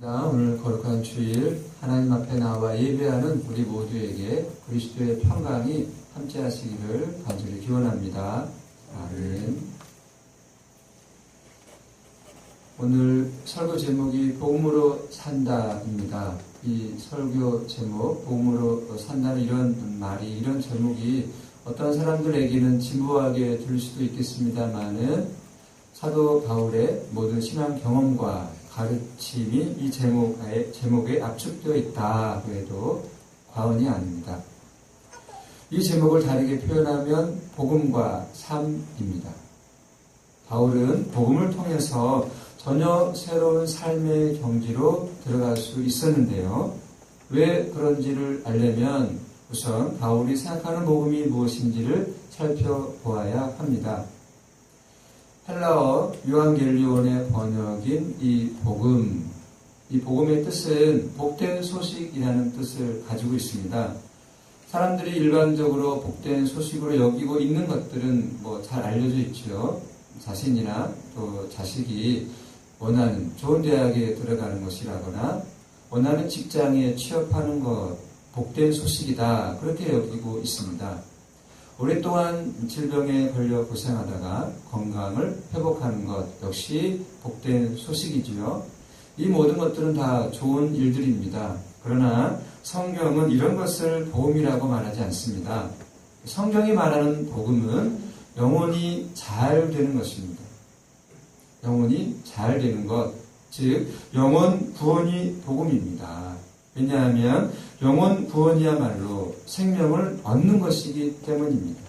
오늘 거룩한 주일 하나님 앞에 나와 예배하는 우리 모두에게 그리스도의 평강이 함께하시기를 간절히 기원합니다. 아멘. 오늘 설교 제목이 복음으로 산다입니다. 이 설교 제목 복음으로 산다는 이런 말이, 이런 제목이 어떤 사람들에게는 진부하게 들릴 수도 있겠습니다만은 사도 바울의 모든 신앙 경험과 가르침이 이 제목에 압축되어 있다고 해도 과언이 아닙니다. 이 제목을 다르게 표현하면 복음과 삶입니다. 바울은 복음을 통해서 전혀 새로운 삶의 경지로 들어갈 수 있었는데요. 왜 그런지를 알려면 우선 바울이 생각하는 복음이 무엇인지를 살펴보아야 합니다. 헬라어 유앙겔리온의 번역인 이 복음의 뜻은 복된 소식이라는 뜻을 가지고 있습니다. 사람들이 일반적으로 복된 소식으로 여기고 있는 것들은 잘 알려져 있죠. 자신이나 또 자식이 원하는 좋은 대학에 들어가는 것이라거나 원하는 직장에 취업하는 것, 복된 소식이다, 그렇게 여기고 있습니다. 오랫동안 질병에 걸려 고생하다가 건강을 회복하는 것 역시 복된 소식이지요. 이 모든 것들은 다 좋은 일들입니다. 그러나 성경은 이런 것을 복음이라고 말하지 않습니다. 성경이 말하는 복음은 영혼이 잘 되는 것입니다. 영혼이 잘 되는 것, 즉 영혼 구원이 복음입니다. 왜냐하면 영혼 구원이야말로 생명을 얻는 것이기 때문입니다.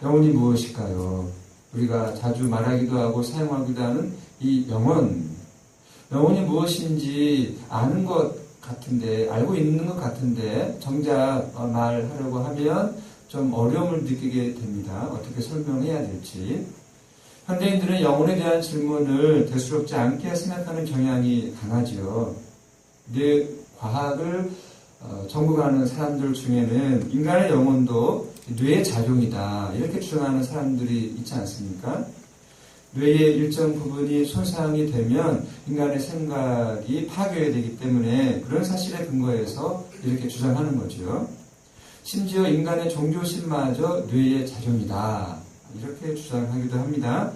영혼이 무엇일까요? 우리가 자주 말하기도 하고 사용하기도 하는 이 영혼이 무엇인지 아는 것 같은데, 알고 있는 것 같은데 정작 말하려고 하면 좀 어려움을 느끼게 됩니다. 어떻게 설명해야 될지. 현대인들은 영혼에 대한 질문을 대수롭지 않게 생각하는 경향이 강하지요. 뇌 과학을 전공하는 사람들 중에는 인간의 영혼도 뇌의 작용이다, 이렇게 주장하는 사람들이 있지 않습니까? 뇌의 일정 부분이 손상이 되면 인간의 생각이 파괴되기 때문에 그런 사실에 근거해서 이렇게 주장하는 거죠. 심지어 인간의 종교심마저 뇌의 작용이다, 이렇게 주장하기도 합니다.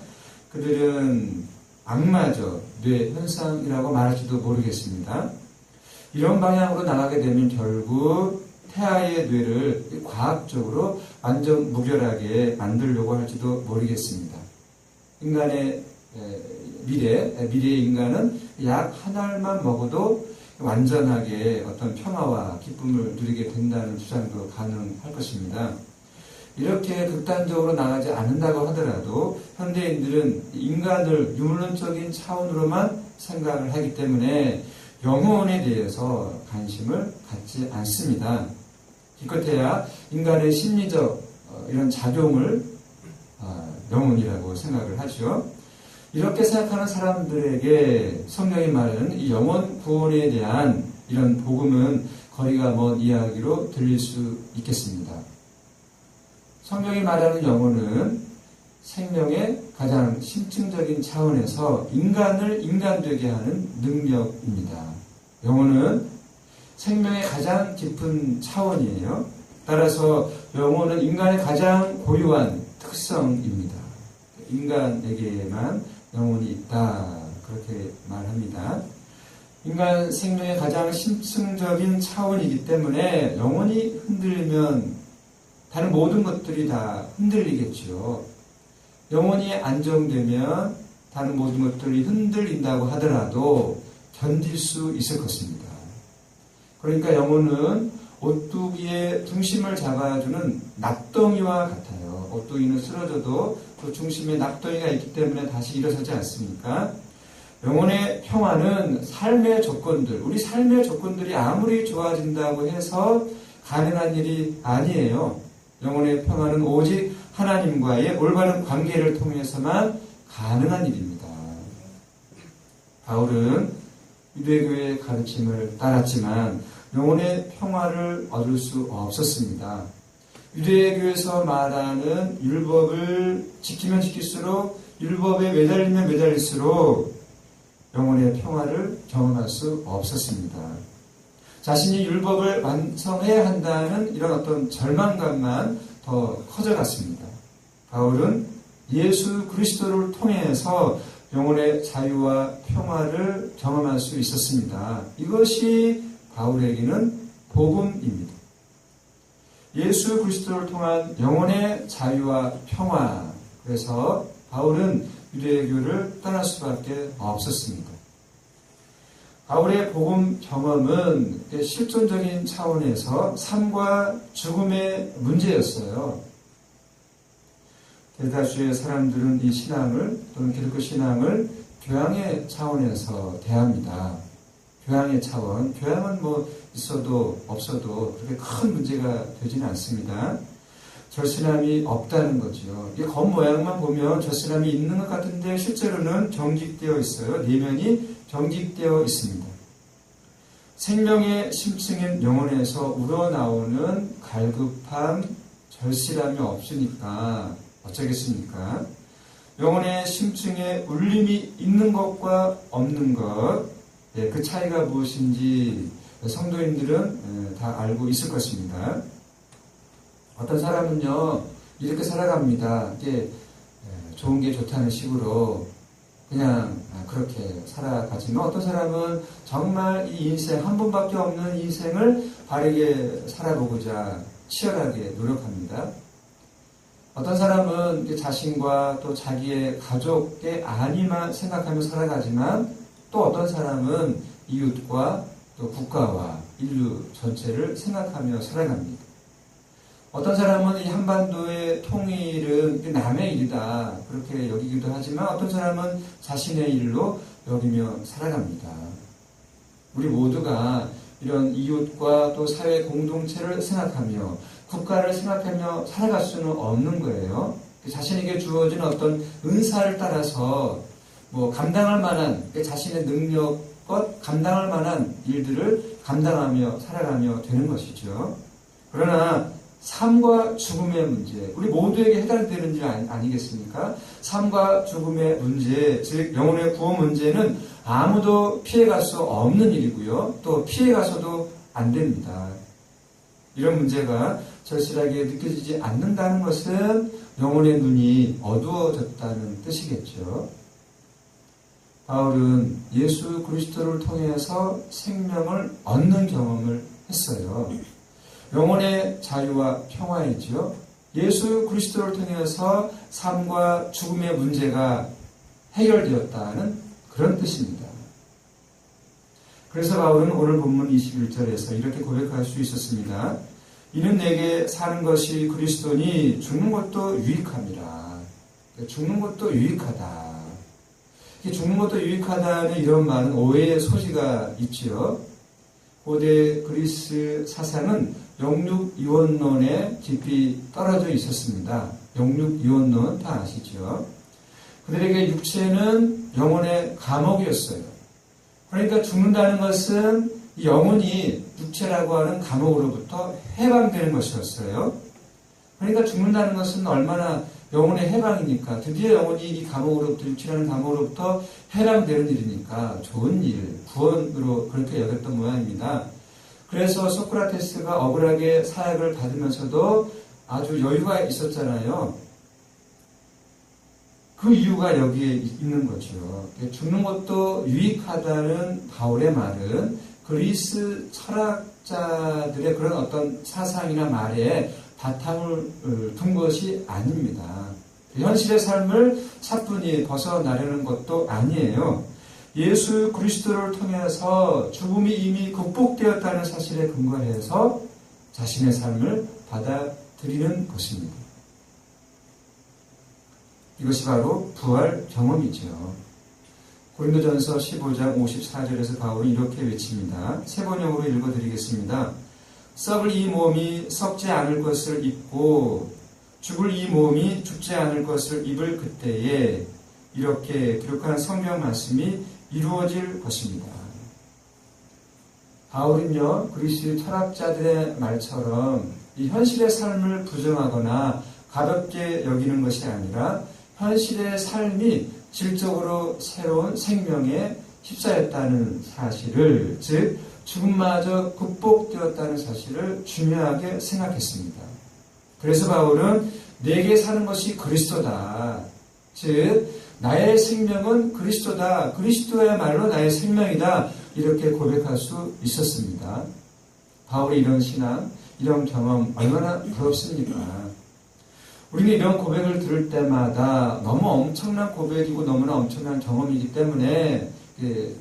그들은 악마저 뇌 현상이라고 말할지도 모르겠습니다. 이런 방향으로 나가게 되면 결국 태아의 뇌를 과학적으로 완전 무결하게 만들려고 할지도 모르겠습니다. 인간의 미래의 인간은 약 한 알만 먹어도 완전하게 어떤 평화와 기쁨을 누리게 된다는 주장도 가능할 것입니다. 이렇게 극단적으로 나가지 않는다고 하더라도 현대인들은 인간을 유물론적인 차원으로만 생각을 하기 때문에 영혼에 대해서 관심을 갖지 않습니다. 기껏해야 인간의 심리적 이런 작용을 영혼이라고 생각을 하죠. 이렇게 생각하는 사람들에게 성경이 말하는 이 영혼 구원에 대한 이런 복음은 거리가 먼 이야기로 들릴 수 있겠습니다. 성경이 말하는 영혼은 생명의 가장 심층적인 차원에서 인간을 인간되게 하는 능력입니다. 영혼은 생명의 가장 깊은 차원이에요. 따라서 영혼은 인간의 가장 고유한 특성입니다. 인간에게만 영혼이 있다, 그렇게 말합니다. 인간 생명의 가장 심층적인 차원이기 때문에 영혼이 흔들리면 다른 모든 것들이 다 흔들리겠죠. 영혼이 안정되면 다른 모든 것들이 흔들린다고 하더라도 견딜 수 있을 것입니다. 그러니까 영혼은 오뚜기의 중심을 잡아주는 낙덩이와 같아요. 오뚜기는 쓰러져도 그 중심에 낙덩이가 있기 때문에 다시 일어서지 않습니까? 영혼의 평화는 삶의 조건들, 우리 삶의 조건들이 아무리 좋아진다고 해서 가능한 일이 아니에요. 영혼의 평화는 오직 하나님과의 올바른 관계를 통해서만 가능한 일입니다. 바울은 유대교의 가르침을 따랐지만 영혼의 평화를 얻을 수 없었습니다. 유대교에서 말하는 율법을 지키면 지킬수록, 율법에 매달리면 매달릴수록 영혼의 평화를 경험할 수 없었습니다. 자신이 율법을 완성해야 한다는 이런 어떤 절망감만 더 커져갔습니다. 바울은 예수 그리스도를 통해서 영혼의 자유와 평화를 경험할 수 있었습니다. 이것이 바울에게는 복음입니다. 예수 그리스도를 통한 영혼의 자유와 평화. 그래서 바울은 유대교를 떠날 수밖에 없었습니다. 바울의 복음 경험은 실존적인 차원에서 삶과 죽음의 문제였어요. 대다수의 사람들은 이 신앙을 또는 기독교 신앙을 교양의 차원에서 대합니다. 교양의 차원. 교양은 뭐 있어도 없어도 그렇게 큰 문제가 되지는 않습니다. 절신함이 없다는 거죠. 이 겉모양만 보면 절신함이 있는 것 같은데 실제로는 경직되어 있어요. 내면이 경직되어 있습니다. 생명의 심층인 영혼에서 우러나오는 갈급함, 절실함이 없으니까 어쩌겠습니까? 영혼의 심층에 울림이 있는 것과 없는 것, 그 차이가 무엇인지 성도인들은 다 알고 있을 것입니다. 어떤 사람은요, 이렇게 살아갑니다. 이게 좋은 게 좋다는 식으로 그냥 그렇게 살아가지만 어떤 사람은 정말 이 인생, 한 번밖에 없는 인생을 바르게 살아보고자 치열하게 노력합니다. 어떤 사람은 자신과 또 자기의 가족의 안위만 생각하며 살아가지만 또 어떤 사람은 이웃과 또 국가와 인류 전체를 생각하며 살아갑니다. 어떤 사람은 이 한반도의 통일은 남의 일이다 그렇게 여기기도 하지만 어떤 사람은 자신의 일로 여기며 살아갑니다. 우리 모두가 이런 이웃과 또 사회 공동체를 생각하며 국가를 생각하며 살아갈 수는 없는 거예요. 자신에게 주어진 어떤 은사를 따라서 뭐 감당할 만한 자신의 능력껏 감당할 만한 일들을 감당하며 살아가며 되는 것이죠. 그러나 삶과 죽음의 문제, 우리 모두에게 해당되는 일 아니겠습니까? 삶과 죽음의 문제, 즉 영혼의 구원 문제는 아무도 피해갈 수 없는 일이고요. 또 피해가서도 안 됩니다. 이런 문제가 절실하게 느껴지지 않는다는 것은 영혼의 눈이 어두워졌다는 뜻이겠죠. 바울은 예수 그리스도를 통해서 생명을 얻는 경험을 했어요. 영혼의 자유와 평화이죠. 예수 그리스도를 통해서 삶과 죽음의 문제가 해결되었다는 그런 뜻입니다. 그래서 바울은 오늘 본문 21절에서 이렇게 고백할 수 있었습니다. 이는 내게 사는 것이 그리스도니 죽는 것도 유익함이라. 죽는 것도 유익하다. 죽는 것도 유익하다는 이런 말은 오해의 소지가 있죠. 고대 그리스 사상은 영육이원론에 깊이 떨어져 있었습니다. 영육이원론 다 아시죠? 그들에게 육체는 영혼의 감옥이었어요. 그러니까 죽는다는 것은 영혼이 육체라고 하는 감옥으로부터 해방되는 것이었어요. 그러니까 죽는다는 것은 얼마나 영혼의 해방이니까 드디어 영혼이 이 감옥으로부터 육체라는 감옥으로부터 해방되는 일이니까 좋은 일, 구원으로 그렇게 여겼던 모양입니다. 그래서 소크라테스가 억울하게 사약을 받으면서도 아주 여유가 있었잖아요. 그 이유가 여기에 있는 거죠. 죽는 것도 유익하다는 바울의 말은 그리스 철학자들의 그런 어떤 사상이나 말에 바탕을 둔 것이 아닙니다. 현실의 삶을 차분히 벗어나려는 것도 아니에요. 예수 그리스도를 통해서 죽음이 이미 극복되었다는 사실에 근거해서 자신의 삶을 받아들이는 것입니다. 이것이 바로 부활 경험이죠. 고린도전서 15장 54절에서 바울은 이렇게 외칩니다. 세 번역으로 읽어드리겠습니다. 썩을 이 몸이 썩지 않을 것을 입고 죽을 이 몸이 죽지 않을 것을 입을 그때에 이렇게 기록한 성경 말씀이 이루어질 것입니다. 바울은요, 그리스 철학자들의 말처럼 이 현실의 삶을 부정하거나 가볍게 여기는 것이 아니라 현실의 삶이 질적으로 새로운 생명의 휩싸였다는 사실을, 즉 죽음마저 극복되었다는 사실을 중요하게 생각했습니다. 그래서 바울은 내게 사는 것이 그리스도다. 즉 나의 생명은 그리스도다. 그리스도야말로 나의 생명이다. 이렇게 고백할 수 있었습니다. 바울의 이런 신앙, 이런 경험 얼마나 부럽습니까? 우리는 이런 고백을 들을 때마다 너무 엄청난 고백이고 너무나 엄청난 경험이기 때문에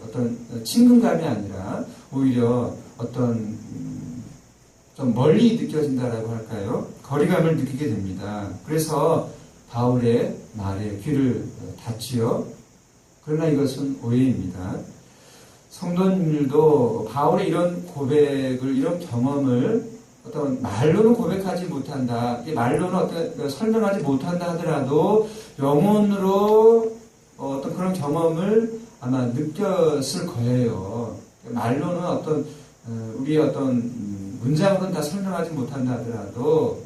어떤 친근감이 아니라 오히려 어떤 좀 멀리 느껴진다라고 할까요? 거리감을 느끼게 됩니다. 그래서 바울의 말에 귀를 닫지요. 그러나 이것은 오해입니다. 성도님들도 바울의 이런 고백을, 이런 경험을 어떤 말로는 고백하지 못한다, 말로는 어떤 설명하지 못한다 하더라도 영혼으로 어떤 그런 경험을 아마 느꼈을 거예요. 말로는 어떤 우리의 어떤 문장으로는 다 설명하지 못한다 하더라도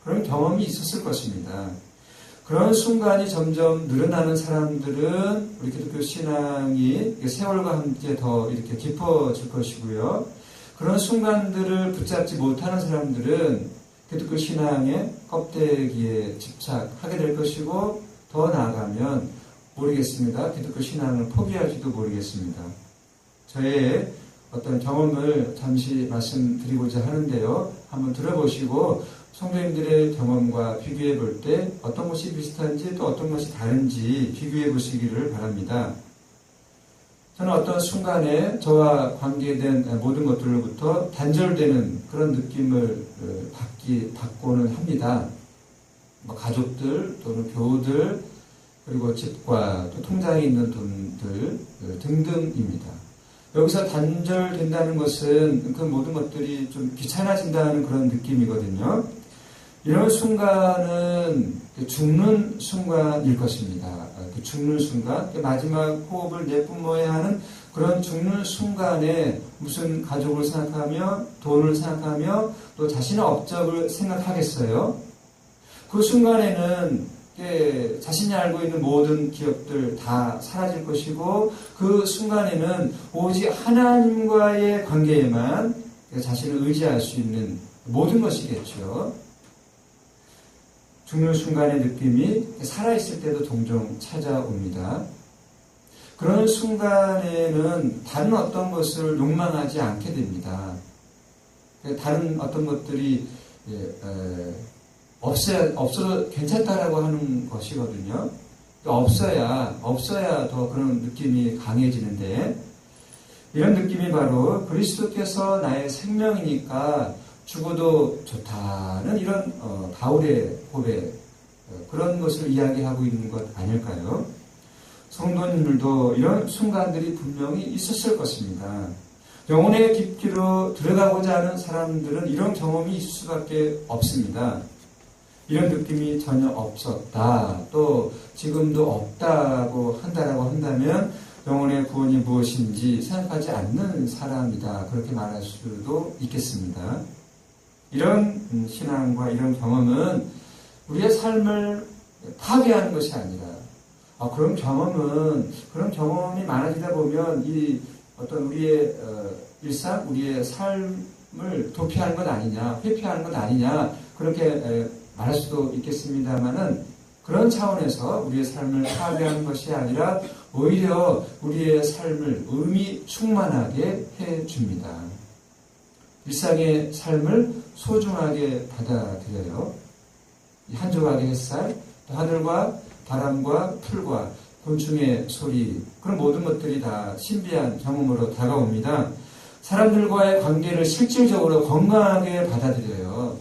그런 경험이 있었을 것입니다. 그런 순간이 점점 늘어나는 사람들은 우리 기독교 신앙이 세월과 함께 더 이렇게 깊어질 것이고요. 그런 순간들을 붙잡지 못하는 사람들은 기독교 신앙의 껍데기에 집착하게 될 것이고, 더 나아가면 모르겠습니다. 기독교 신앙을 포기할지도 모르겠습니다. 저의 어떤 경험을 잠시 말씀드리고자 하는데요. 한번 들어보시고 성도님들의 경험과 비교해 볼 때 어떤 것이 비슷한지 또 어떤 것이 다른지 비교해 보시기를 바랍니다. 저는 어떤 순간에 저와 관계된 모든 것들로부터 단절되는 그런 느낌을 받고는 합니다. 가족들 또는 교우들, 그리고 집과 또 통장에 있는 돈들 등등입니다. 여기서 단절된다는 것은 그 모든 것들이 좀 귀찮아진다는 그런 느낌이거든요. 이런 순간은 죽는 순간일 것입니다. 죽는 순간, 마지막 호흡을 내뿜어야 하는 그런 죽는 순간에 무슨 가족을 생각하며 돈을 생각하며 또 자신의 업적을 생각하겠어요? 그 순간에는 자신이 알고 있는 모든 기억들 다 사라질 것이고, 그 순간에는 오직 하나님과의 관계에만 자신을 의지할 수 있는 모든 것이겠죠. 죽는 순간의 느낌이 살아있을 때도 종종 찾아옵니다. 그런 순간에는 다른 어떤 것을 욕망하지 않게 됩니다. 다른 어떤 것들이 없어도 괜찮다라고 하는 것이거든요. 없어야 더 그런 느낌이 강해지는데, 이런 느낌이 바로 그리스도께서 나의 생명이니까 죽어도 좋다는 이런 바울의 고백, 그런 것을 이야기하고 있는 것 아닐까요? 성도님들도 이런 순간들이 분명히 있었을 것입니다. 영혼의 깊이로 들어가고자 하는 사람들은 이런 경험이 있을 수밖에 없습니다. 이런 느낌이 전혀 없었다, 또 지금도 없다고 한다면 영혼의 구원이 무엇인지 생각하지 않는 사람이다, 그렇게 말할 수도 있겠습니다. 이런 신앙과 이런 경험은 우리의 삶을 파괴하는 것이 아니라, 그런 경험이 많아지다 보면 이 어떤 우리의 일상, 우리의 삶을 도피하는 것 아니냐, 회피하는 것 아니냐, 그렇게 말할 수도 있겠습니다만은, 그런 차원에서 우리의 삶을 파괴하는 것이 아니라 오히려 우리의 삶을 의미 충만하게 해줍니다. 일상의 삶을 소중하게 받아들여요. 한 조각의 햇살, 하늘과 바람과 풀과 곤충의 소리, 그런 모든 것들이 다 신비한 경험으로 다가옵니다. 사람들과의 관계를 실질적으로 건강하게 받아들여요.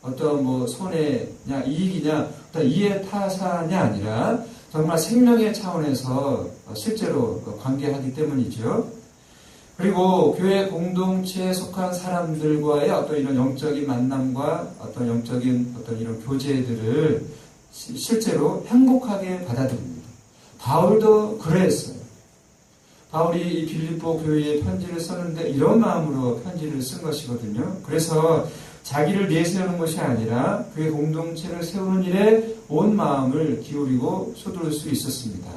어떤 손해냐, 이익이냐, 어떤 이해타산이 아니라 정말 생명의 차원에서 실제로 관계하기 때문이죠. 그리고 교회 공동체에 속한 사람들과의 어떤 이런 영적인 만남과 어떤 영적인 어떤 이런 교제들을 실제로 행복하게 받아들입니다. 바울도 그랬어요. 바울이 이 빌립보 교회에 편지를 썼는데 이런 마음으로 편지를 쓴 것이거든요. 그래서 자기를 내세우는 것이 아니라 교회 공동체를 세우는 일에 온 마음을 기울이고 쏟을 수 있었습니다.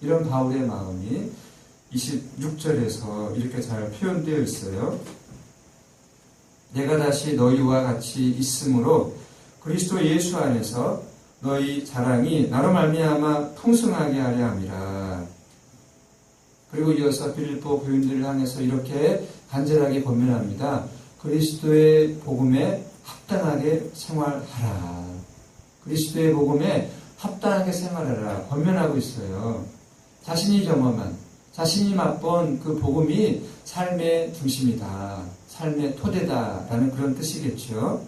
이런 바울의 마음이 26절에서 이렇게 잘 표현되어 있어요. 내가 다시 너희와 같이 있으므로 그리스도 예수 안에서 너희 자랑이 나로 말미암아 풍성하게 하려 함이라. 그리고 이어서 빌립보 교인들을 향해서 이렇게 간절하게 권면합니다. 그리스도의 복음에 합당하게 생활하라. 그리스도의 복음에 합당하게 생활하라 권면하고 있어요. 자신이 경험한, 자신이 맛본 그 복음이 삶의 중심이다, 삶의 토대다라는 그런 뜻이겠죠.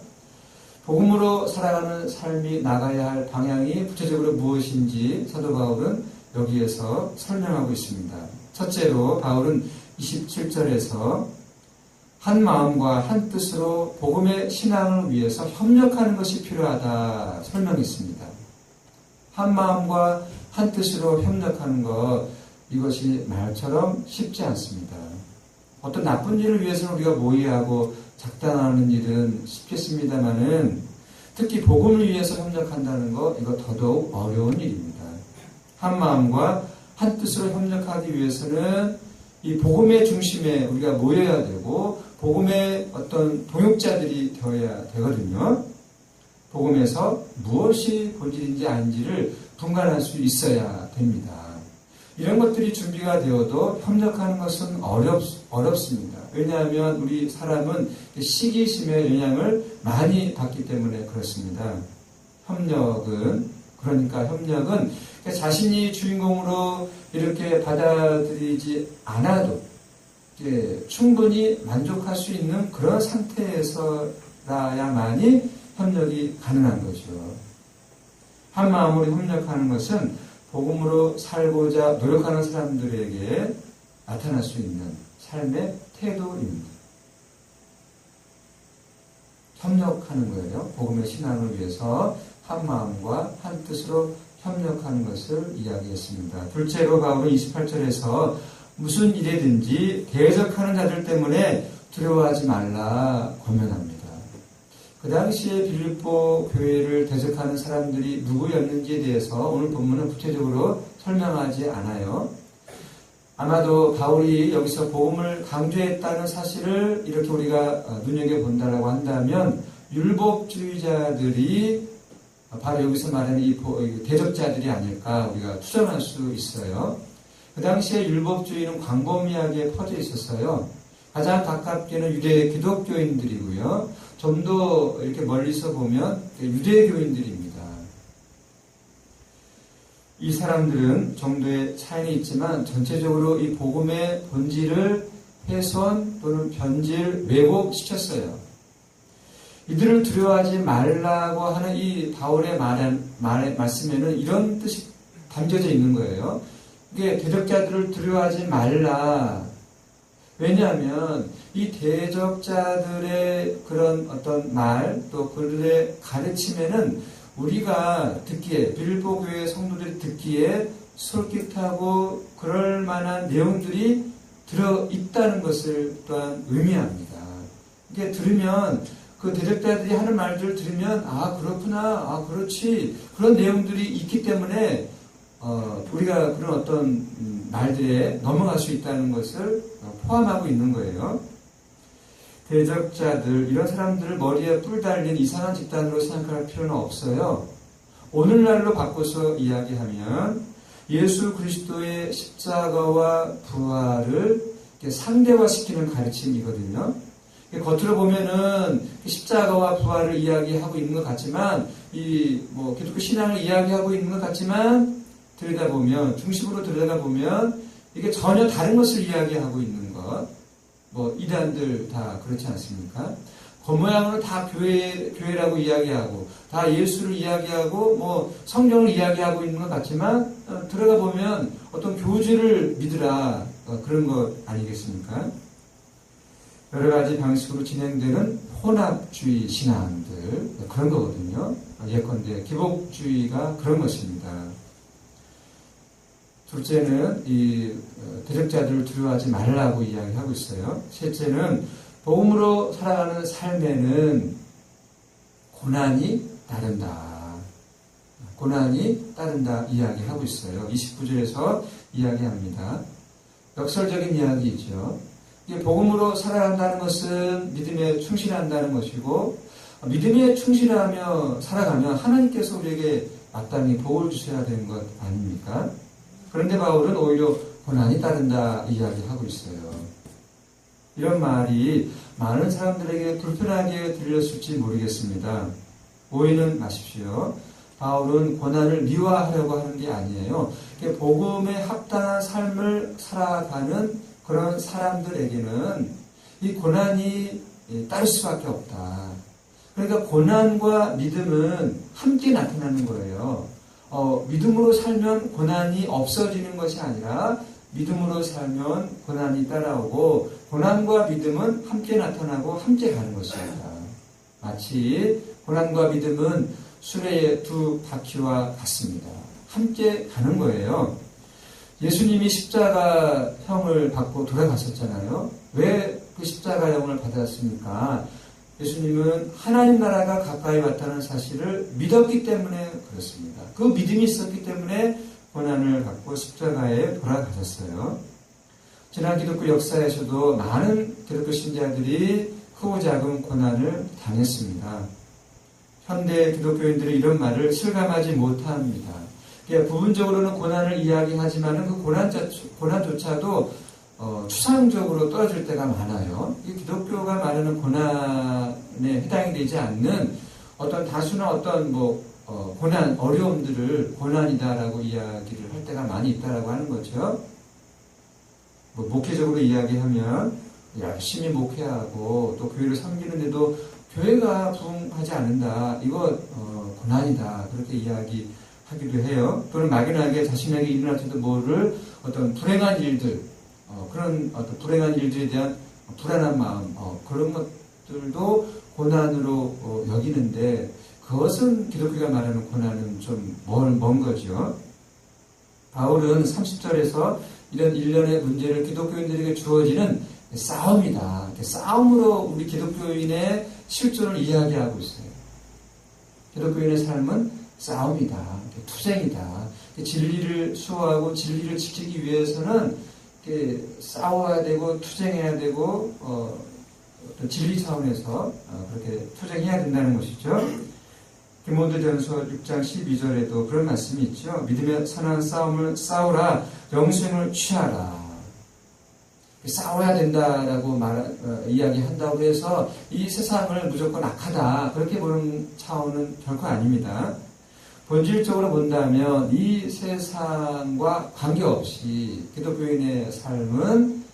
복음으로 살아가는 삶이 나가야 할 방향이 구체적으로 무엇인지 사도 바울은 여기에서 설명하고 있습니다. 첫째로 바울은 27절에서 한 마음과 한 뜻으로 복음의 신앙을 위해서 협력하는 것이 필요하다 설명했습니다. 한 마음과 한 뜻으로 협력하는 것, 이것이 말처럼 쉽지 않습니다. 어떤 나쁜 일을 위해서는 우리가 모의하고 작당하는 일은 쉽겠습니다만은 특히 복음을 위해서 협력한다는 것, 이거 더더욱 어려운 일입니다. 한 마음과 한 뜻으로 협력하기 위해서는 이 복음의 중심에 우리가 모여야 되고 복음의 어떤 동역자들이 되어야 되거든요. 복음에서 무엇이 본질인지 아닌지를 분간할 수 있어야 됩니다. 이런 것들이 준비가 되어도 협력하는 것은 어렵습니다. 왜냐하면 우리 사람은 시기심의 영향을 많이 받기 때문에 그렇습니다. 협력은 자신이 주인공으로 이렇게 받아들이지 않아도 충분히 만족할 수 있는 그런 상태에서야만이 협력이 가능한 거죠. 한 마음으로 협력하는 것은 복음으로 살고자 노력하는 사람들에게 나타날 수 있는 삶의 태도입니다. 협력하는 거예요. 복음의 신앙을 위해서 한 마음과 한 뜻으로 협력하는 것을 이야기했습니다. 둘째로 바울은 28절에서 무슨 일이든지 대적하는 자들 때문에 두려워하지 말라 권면합니다. 그 당시에 빌립보 교회를 대적하는 사람들이 누구였는지에 대해서 오늘 본문은 구체적으로 설명하지 않아요. 아마도 바울이 여기서 복음을 강조했다는 사실을 이렇게 우리가 눈여겨본다라고 한다면 율법주의자들이 바로 여기서 말하는 이 대적자들이 아닐까 우리가 추정할 수 있어요. 그 당시에 율법주의는 광범위하게 퍼져 있었어요. 가장 가깝게는 유대 기독교인들이고요. 좀 더 이렇게 멀리서 보면 유대교인들입니다. 이 사람들은 정도의 차이는 있지만 전체적으로 이 복음의 본질을 훼손 또는 변질, 왜곡시켰어요. 이들을 두려워하지 말라고 하는 이 바울의 말씀에는 이런 뜻이 담겨져 있는 거예요. 이게 대적자들을 두려워하지 말라. 왜냐하면 이 대적자들의 그런 어떤 말, 또 그들의 가르침에는 우리가 듣기에, 빌립보 교회 성도들이 듣기에 솔깃하고 그럴 만한 내용들이 들어있다는 것을 또한 의미합니다. 이게 들으면, 그 대적자들이 하는 말들을 들으면, 아, 그렇구나, 아, 그렇지. 그런 내용들이 있기 때문에, 우리가 그런 어떤 말들에 넘어갈 수 있다는 것을 포함하고 있는 거예요. 대적자들, 이런 사람들을 머리에 뿔 달린 이상한 집단으로 생각할 필요는 없어요. 오늘날로 바꿔서 이야기하면 예수 그리스도의 십자가와 부활을 상대화시키는 가르침이거든요. 겉으로 보면은 십자가와 부활을 이야기하고 있는 것 같지만, 기독교 신앙을 이야기하고 있는 것 같지만, 중심으로 들여다보면, 이게 전혀 다른 것을 이야기하고 있는 것. 이단들 다 그렇지 않습니까? 겉모양으로 다 교회라고 이야기하고, 다 예수를 이야기하고, 성경을 이야기하고 있는 것 같지만, 들어가 보면 어떤 교주를 믿으라, 그런 것 아니겠습니까? 여러 가지 방식으로 진행되는 혼합주의 신앙들, 그런 거거든요. 예컨대 기복주의가 그런 것입니다. 둘째는 이 대적자들을 두려워하지 말라고 이야기하고 있어요. 셋째는 복음으로 살아가는 삶에는 고난이 따른다. 고난이 따른다 이야기하고 있어요. 29절에서 이야기합니다. 역설적인 이야기이죠. 복음으로 살아간다는 것은 믿음에 충실한다는 것이고, 믿음에 충실하며 살아가면 하나님께서 우리에게 마땅히 복을 주셔야 되는 것 아닙니까? 그런데 바울은 오히려 고난이 따른다 이야기하고 있어요. 이런 말이 많은 사람들에게 불편하게 들렸을지 모르겠습니다. 오해는 마십시오. 바울은 고난을 미화하려고 하는 게 아니에요. 복음에 합당한 삶을 살아가는 그런 사람들에게는 이 고난이 따를 수밖에 없다. 그러니까 고난과 믿음은 함께 나타나는 거예요. 믿음으로 살면 고난이 없어지는 것이 아니라 믿음으로 살면 고난이 따라오고 고난과 믿음은 함께 나타나고 함께 가는 것입니다. 마치 고난과 믿음은 수레의 두 바퀴와 같습니다. 함께 가는 거예요. 예수님이 십자가형을 받고 돌아가셨잖아요. 왜 그 십자가형을 받았습니까? 예수님은 하나님 나라가 가까이 왔다는 사실을 믿었기 때문에 그렇습니다. 그 믿음이 있었기 때문에 고난을 받고 십자가에 돌아가셨어요. 지난 기독교 역사에서도 많은 기독교 신자들이 크고 작은 고난을 당했습니다. 현대 기독교인들이 이런 말을 실감하지 못합니다. 부분적으로는 고난을 이야기하지만 그 고난조차도 추상적으로 떨어질 때가 많아요. 이 기독교가 말하는 고난에 해당이 되지 않는 어떤 다수나 어떤 고난, 어려움들을 고난이다라고 이야기를 할 때가 많이 있다라고 하는 거죠. 목회적으로 이야기하면 열심히 목회하고 또 교회를 섬기는데도 교회가 부흥하지 않는다. 이거 고난이다. 그렇게 이야기하기도 해요. 또는 막연하게 자신에게 일어날지도 모를 어떤 불행한 일들, 그런 어떤 불행한 일들에 대한 불안한 마음, 그런 것들도 고난으로 여기는데 그것은 기독교가 말하는 고난은 좀 먼 거죠. 바울은 30절에서 이런 일련의 문제를 기독교인들에게 주어지는 싸움이다. 싸움으로 우리 기독교인의 실존을 이야기하고 있어요. 기독교인의 삶은 싸움이다. 투쟁이다. 진리를 수호하고 진리를 지키기 위해서는 싸워야 되고 투쟁해야 되고 어떤 진리 차원에서 그렇게 투쟁해야 된다는 것이죠. 디모데전서 6장 12절에도 그런 말씀이 있죠. 믿음의 선한 싸움을 싸우라. 영생을 취하라. 싸워야 된다라고 이야기한다고 해서 이 세상을 무조건 악하다 그렇게 보는 차원은 결코 아닙니다. 본질적으로 본다면 이 세상과 관계없이 기독교인의 삶은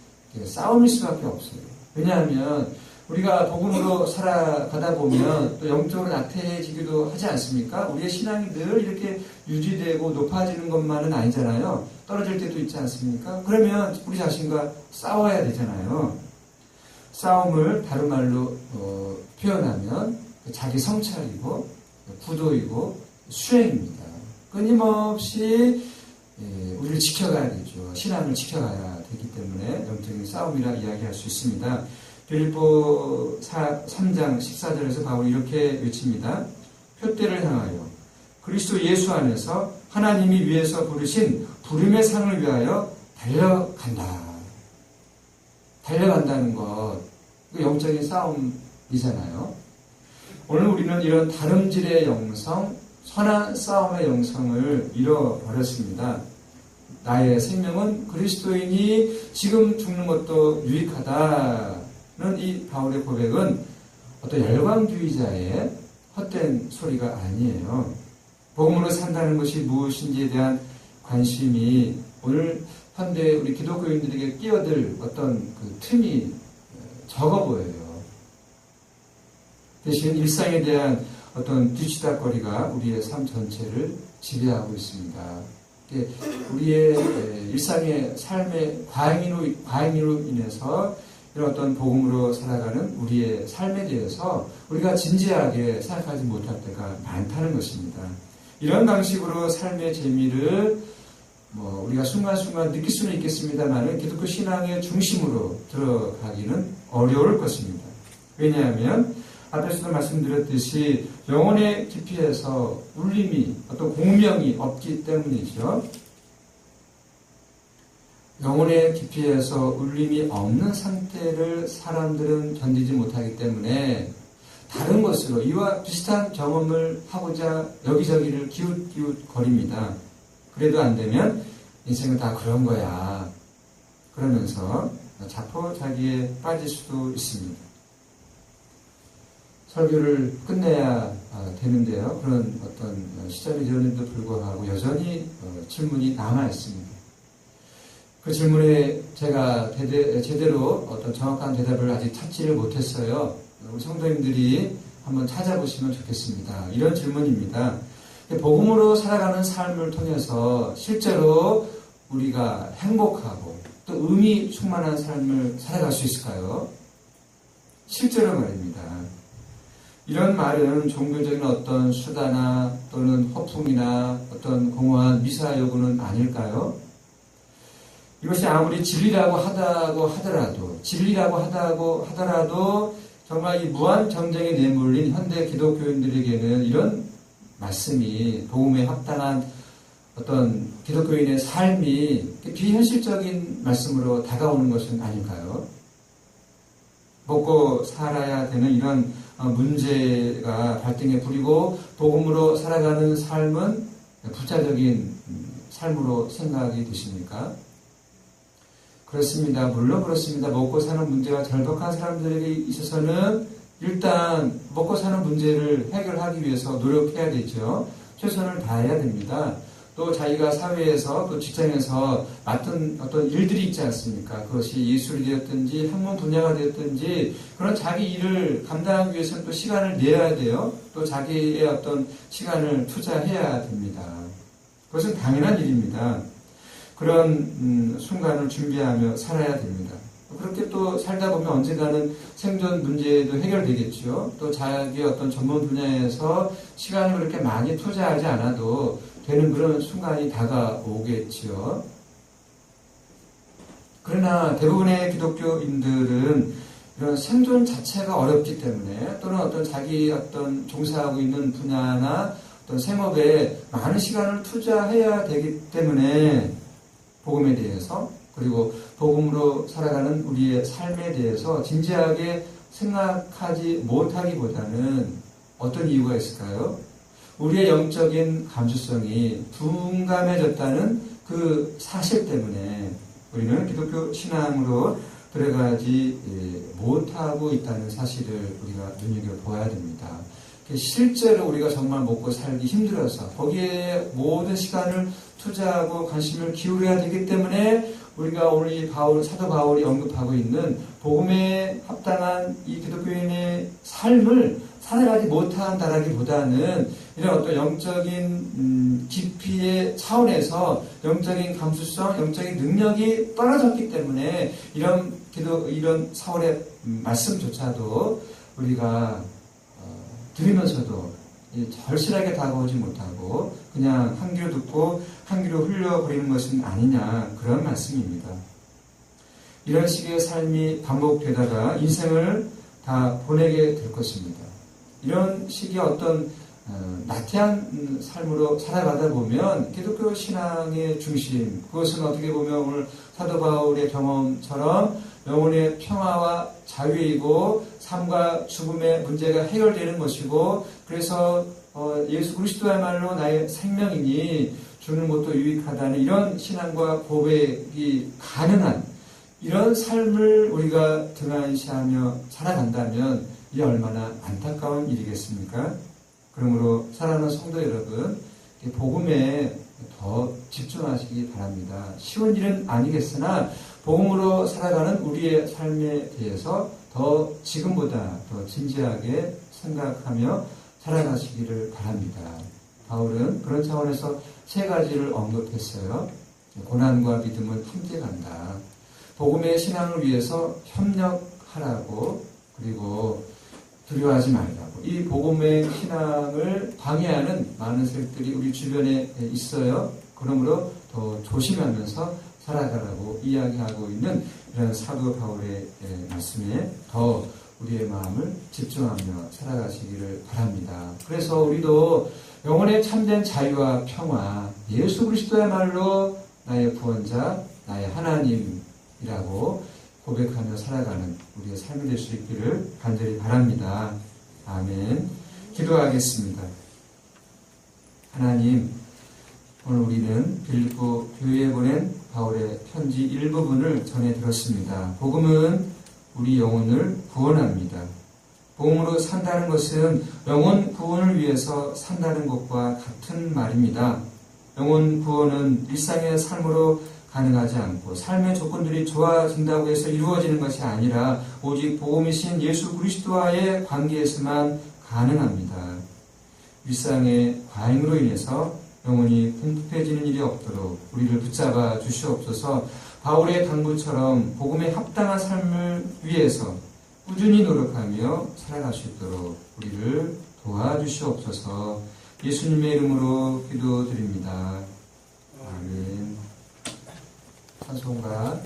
싸움일 수밖에 없어요. 왜냐하면 우리가 복음으로 살아가다 보면 또 영적으로 나태해지기도 하지 않습니까? 우리의 신앙이 늘 이렇게 유지되고 높아지는 것만은 아니잖아요. 떨어질 때도 있지 않습니까? 그러면 우리 자신과 싸워야 되잖아요. 싸움을 다른 말로 표현하면 자기 성찰이고 구도이고 수행입니다. 끊임없이 우리를 지켜가야 되죠. 신앙을 지켜가야 되기 때문에 영적인 싸움이라 이야기할 수 있습니다. 빌립보 3장 14절에서 바울이 이렇게 외칩니다. 표대를 향하여 그리스도 예수 안에서 하나님이 위에서 부르신 부름의 상을 위하여 달려간다. 달려간다는 것, 영적인 싸움이잖아요. 오늘 우리는 이런 다름질의 영성, 선한 싸움의 영성을 잃어버렸습니다. 나의 생명은 그리스도인이 지금 죽는 것도 유익하다는 이 바울의 고백은 어떤 열광주의자의 헛된 소리가 아니에요. 복음으로 산다는 것이 무엇인지에 대한 관심이 오늘 현대 우리 기독교인들에게 끼어들 어떤 그 틈이 적어 보여요. 대신 일상에 대한 어떤 뒤치다거리가 우리의 삶 전체를 지배하고 있습니다. 우리의 일상의 삶의 과잉으로 인해서 이런 어떤 복음으로 살아가는 우리의 삶에 대해서 우리가 진지하게 생각하지 못할 때가 많다는 것입니다. 이런 방식으로 삶의 재미를 우리가 순간순간 느낄 수는 있겠습니다만 기독교 신앙의 중심으로 들어가기는 어려울 것입니다. 왜냐하면 앞에서도 말씀드렸듯이 영혼의 깊이에서 울림이 어떤 공명이 없기 때문이죠. 영혼의 깊이에서 울림이 없는 상태를 사람들은 견디지 못하기 때문에 다른 것으로 이와 비슷한 경험을 하고자 여기저기를 기웃기웃 거립니다. 그래도 안 되면 인생은 다 그런 거야. 그러면서 자포자기에 빠질 수도 있습니다. 설교를 끝내야 되는데요. 그런 어떤 시점이 되었는데도 불구하고 여전히 질문이 남아 있습니다. 그 질문에 제가 제대로 어떤 정확한 대답을 아직 찾지를 못했어요. 우리 성도님들이 한번 찾아보시면 좋겠습니다. 이런 질문입니다. 복음으로 살아가는 삶을 통해서 실제로 우리가 행복하고 또 의미 충만한 삶을 살아갈 수 있을까요? 실제로 말입니다. 이런 말은 종교적인 어떤 수다나 또는 허풍이나 어떤 공허한 미사 여구는 아닐까요? 이것이 아무리 진리라고 하더라도 정말 이 무한 경쟁에 내몰린 현대 기독교인들에게는 이런 말씀이 복음에 합당한 어떤 기독교인의 삶이 비현실적인 말씀으로 다가오는 것은 아닐까요? 먹고 살아야 되는 이런 문제가 발등에 불이고 복음으로 살아가는 삶은 부자적인 삶으로 생각이 되십니까? 그렇습니다. 물론 그렇습니다. 먹고 사는 문제가 절박한 사람들에게 있어서는 일단 먹고 사는 문제를 해결하기 위해서 노력해야 되죠. 최선을 다해야 됩니다. 또 자기가 사회에서 또 직장에서 맡은 어떤 일들이 있지 않습니까? 그것이 예술이 되었든지 학문 분야가 되었든지 그런 자기 일을 감당하기 위해서는 또 시간을 내야 돼요. 또 자기의 어떤 시간을 투자해야 됩니다. 그것은 당연한 일입니다. 그런 순간을 준비하며 살아야 됩니다. 그렇게 또 살다 보면 언젠가는 생존 문제도 해결되겠죠. 또 자기의 어떤 전문 분야에서 시간을 그렇게 많이 투자하지 않아도 되는 그런 순간이 다가오겠지요. 그러나 대부분의 기독교인들은 이런 생존 자체가 어렵기 때문에 또는 어떤 자기 어떤 종사하고 있는 분야나 어떤 생업에 많은 시간을 투자해야 되기 때문에 복음에 대해서 그리고 복음으로 살아가는 우리의 삶에 대해서 진지하게 생각하지 못하기보다는 어떤 이유가 있을까요? 우리의 영적인 감수성이 둔감해졌다는 그 사실 때문에 우리는 기독교 신앙으로 들어가지 못하고 있다는 사실을 우리가 눈여겨보아야 됩니다. 실제로 우리가 정말 먹고 살기 힘들어서 거기에 모든 시간을 투자하고 관심을 기울여야 되기 때문에 우리가 오늘 사도 바울이 언급하고 있는 복음에 합당한 이 기독교인의 삶을 살아가지 못한다라기보다는 이런 어떤 영적인 깊이의 차원에서 영적인 감수성, 영적인 능력이 떨어졌기 때문에 이런 사울의 말씀조차도 우리가 들으면서도 절실하게 다가오지 못하고 그냥 한 귀로 듣고 한 귀로 흘려버리는 것은 아니냐 그런 말씀입니다. 이런 식의 삶이 반복되다가 인생을 다 보내게 될 것입니다. 이런 식의 어떤 나태한 삶으로 살아가다 보면 기독교 신앙의 중심, 그것은 어떻게 보면 오늘 사도 바울의 경험처럼 영혼의 평화와 자유이고 삶과 죽음의 문제가 해결되는 것이고 그래서 예수 그리스도야말로 나의 생명이니 주는 것도 유익하다는 이런 신앙과 고백이 가능한 이런 삶을 우리가 등한시하며 살아간다면 이게 얼마나 안타까운 일이겠습니까? 그러므로 사랑하는 성도 여러분, 복음에 더 집중하시기 바랍니다. 쉬운 일은 아니겠으나 복음으로 살아가는 우리의 삶에 대해서 더 지금보다 더 진지하게 생각하며 살아가시기를 바랍니다. 바울은 그런 차원에서 세 가지를 언급했어요. 고난과 믿음은 함께 간다. 복음의 신앙을 위해서 협력하라고 그리고 두려워하지 말라고. 이 복음의 신앙을 방해하는 많은 세력들이 우리 주변에 있어요. 그러므로 더 조심하면서 살아가라고 이야기하고 있는 이런 사도 바울의 말씀에 더 우리의 마음을 집중하며 살아가시기를 바랍니다. 그래서 우리도 영혼의 참된 자유와 평화, 예수 그리스도야말로 나의 구원자, 나의 하나님이라고 고백하며 살아가는 우리의 삶이 될 수 있기를 간절히 바랍니다. 아멘. 기도하겠습니다. 하나님, 오늘 우리는 빌립보 교회에 보낸 바울의 편지 일부분을 전해 들었습니다. 복음은 우리 영혼을 구원합니다. 복음으로 산다는 것은 영혼 구원을 위해서 산다는 것과 같은 말입니다. 영혼 구원은 일상의 삶으로 가능하지 않고 삶의 조건들이 좋아진다고 해서 이루어지는 것이 아니라 오직 복음이신 예수 그리스도와의 관계에서만 가능합니다. 일상의 과잉으로 인해서 영혼이 궁핍해지는 일이 없도록 우리를 붙잡아 주시옵소서. 바울의 강구처럼 복음에 합당한 삶을 위해서 꾸준히 노력하며 살아갈 수 있도록 우리를 도와주시옵소서. 예수님의 이름으로 기도드립니다. 아멘. 찬송가